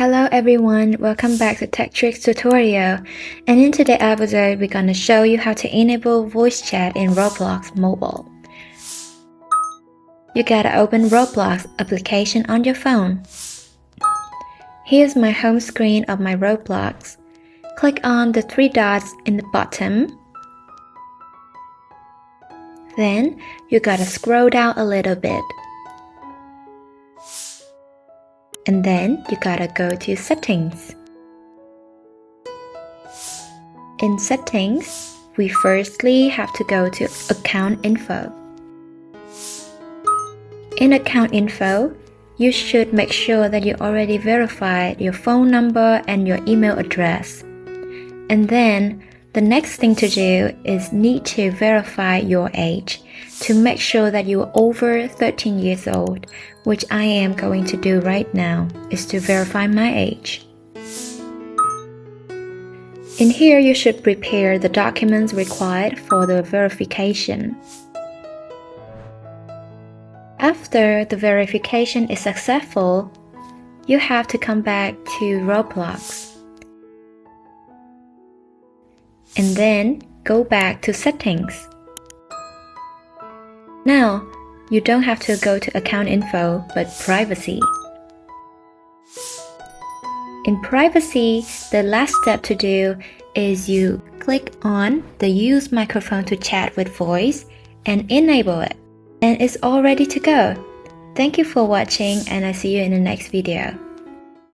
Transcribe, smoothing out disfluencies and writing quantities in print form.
Hello everyone, welcome back to Tech Tricks tutorial, and in today's episode we're gonna show you how to enable voice chat in Roblox mobile. You gotta open Roblox application on your phone. Here's my home screen of my Roblox. Click on the three dots in the bottom. Then you gotta scroll down a little bit. And then you gotta go to Settings. In Settings, we firstly have to go to Account Info. In Account Info, you should make sure that you already verified your phone number and your email address. And then, the next thing to do is need to verify your age to make sure that you are over 13 years old, which I am going to do right now, is to verify my age. In here, you should prepare the documents required for the verification. After the verification is successful, you have to come back to Roblox. And then go back to Settings. Now, you don't have to go to Account Info, but Privacy. In Privacy, the last step to do is you click on the Use Microphone to Chat with Voice and enable it. And it's all ready to go. Thank you for watching, and I see you in the next video.